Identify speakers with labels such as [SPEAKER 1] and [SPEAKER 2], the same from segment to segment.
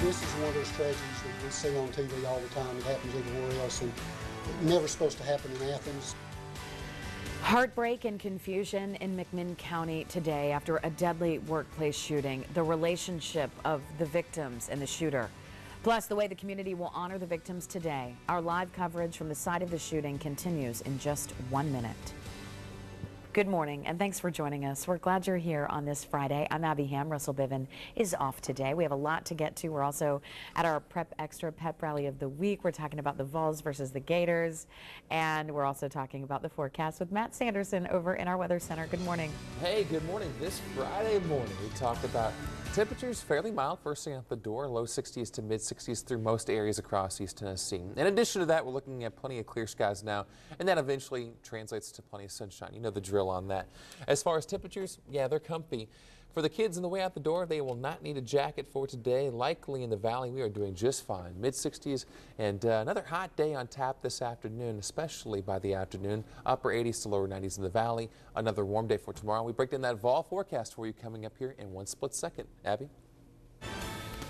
[SPEAKER 1] this is one of those tragedies that we see on TV all the time. It happens everywhere else, and it's never supposed to happen in Athens.
[SPEAKER 2] Heartbreak and confusion in McMinn County today after a deadly workplace shooting. The relationship of the victims and the shooter. Plus, the way the community will honor the victims today. Our live coverage from the site of the shooting continues in just 1 minute. Good morning, and thanks for joining us. We're glad you're here on this Friday. I'm Abby Ham. Russell Biven is off today. We have a lot to get to. We're also at our Prep Extra Pep Rally of the Week. We're talking about the Vols versus the Gators, and we're also talking about the forecast with Matt Sanderson over in our Weather Center. Good morning.
[SPEAKER 3] Hey, good morning. This Friday morning, we talked about temperatures fairly mild first thing out the door, low 60s to mid 60s through most areas across East Tennessee. In addition to that, we're looking at plenty of clear skies now, and that eventually translates to plenty of sunshine. You know the drill on that. As far as temperatures, yeah, they're comfy. For the kids on the way out the door, they will not need a jacket for today. Likely in the valley, we are doing just fine. Mid 60s and another hot day on tap this afternoon, especially by the afternoon. Upper 80s to lower 90s in the valley. Another warm day for tomorrow. We break down that fall forecast for you coming up here in one split second. Abby?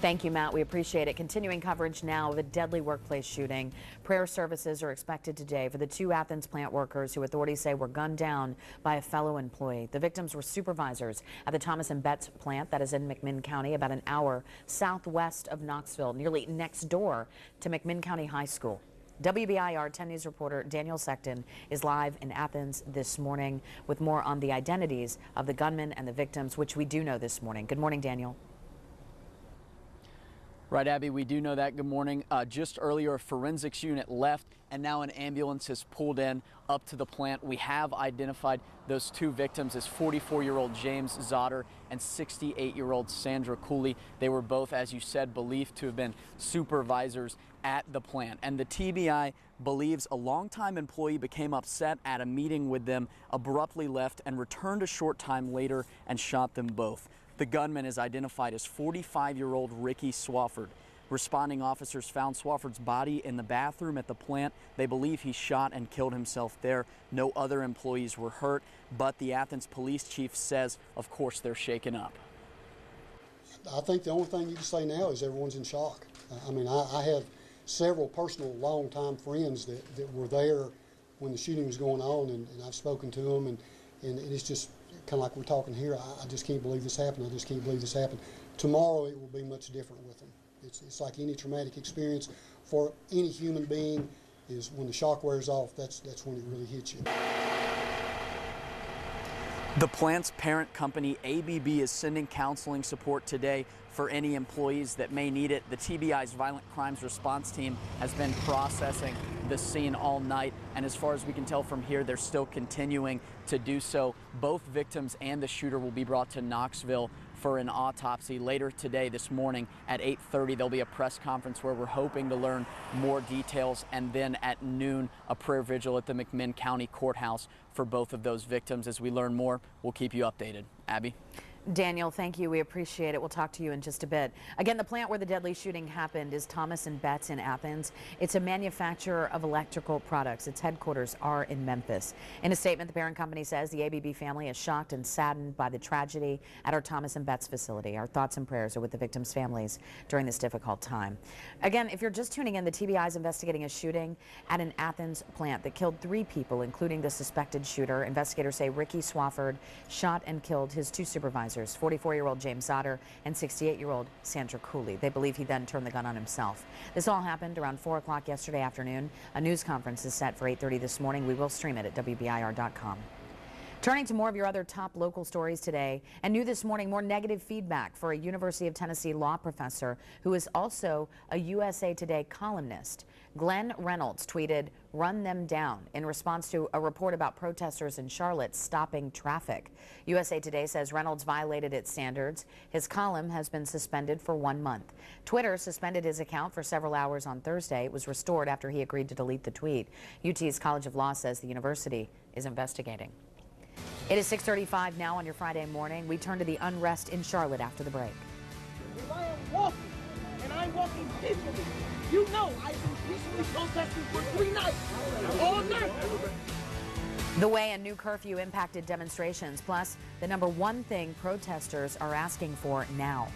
[SPEAKER 2] Thank you, Matt. We appreciate it. Continuing coverage now of a deadly workplace shooting. Prayer services are expected today for the 2 Athens plant workers who authorities say were gunned down by a fellow employee. The victims were supervisors at the Thomas and Betts plant that is in McMinn County, about an hour southwest of Knoxville, nearly next door to McMinn County High School. WBIR 10 News reporter Daniel Sexton is live in Athens this morning with more on the identities of the gunmen and the victims, which we do know this morning. Good morning, Daniel.
[SPEAKER 4] Right, Abby, we do know that. Good morning. Just earlier, a forensics unit left, and now an ambulance has pulled in up to the plant. We have identified those 2 victims as 44-year-old James Zotter and 68-year-old Sandra Cooley. They were both, as you said, believed to have been supervisors at the plant. And the TBI believes a longtime employee became upset at a meeting with them, abruptly left, and returned a short time later and shot them both. The gunman is identified as 45-year-old Ricky Swafford. Responding officers found Swafford's body in the bathroom at the plant. They believe he shot and killed himself there. No other employees were hurt, but the Athens police chief says, of course, they're shaken up.
[SPEAKER 1] I think the only thing you can say now is everyone's in shock. I mean, I have several personal longtime friends that were there when the shooting was going on, and I've spoken to them, and it's just kind of like we're talking here. I just can't believe this happened. I just can't believe this happened. Tomorrow it will be much different with them. It's like any traumatic experience for any human being is when the shock wears off, that's when it really hits you.
[SPEAKER 4] The plant's parent company, ABB, is sending counseling support today for any employees that may need it. The TBI's Violent Crimes Response Team has been processing the scene all night, and as far as we can tell from here, they're still continuing to do so. Both victims and the shooter will be brought to Knoxville for an autopsy later today. This morning at 8:30, there'll be a press conference where we're hoping to learn more details, and then at noon, a prayer vigil at the McMinn County Courthouse for both of those victims. As we learn more, we'll keep you updated. Abby?
[SPEAKER 2] Daniel, thank you. We appreciate it. We'll talk to you in just a bit. Again, the plant where the deadly shooting happened is Thomas and Betts in Athens. It's a manufacturer of electrical products. Its headquarters are in Memphis. In a statement, the parent company says the ABB family is shocked and saddened by the tragedy at our Thomas and Betts facility. Our thoughts and prayers are with the victims' families during this difficult time. Again, if you're just tuning in, the TBI is investigating a shooting at an Athens plant that killed 3 people, including the suspected shooter. Investigators say Ricky Swafford shot and killed his 2 supervisors, 44-year-old James Zotter and 68-year-old Sandra Cooley. They believe he then turned the gun on himself. This all happened around 4 o'clock yesterday afternoon. A news conference is set for 8:30 this morning. We will stream it at WBIR.com. Turning to more of your other top local stories today, and new this morning, more negative feedback for a University of Tennessee law professor who is also a USA Today columnist. Glenn Reynolds tweeted, "Run them down," in response to a report about protesters in Charlotte stopping traffic. USA Today says Reynolds violated its standards. His column has been suspended for 1 month. Twitter suspended his account for several hours on Thursday. It was restored after he agreed to delete the tweet. UT's College of Law says the university is investigating. It is 6:35 now on your Friday morning. We turn to the unrest in Charlotte after the break.
[SPEAKER 5] If I am walking, and I'm walking peacefully, you know I've been peacefully protesting for 3 nights, all night.
[SPEAKER 2] The way a new curfew impacted demonstrations, plus the #1 thing protesters are asking for now.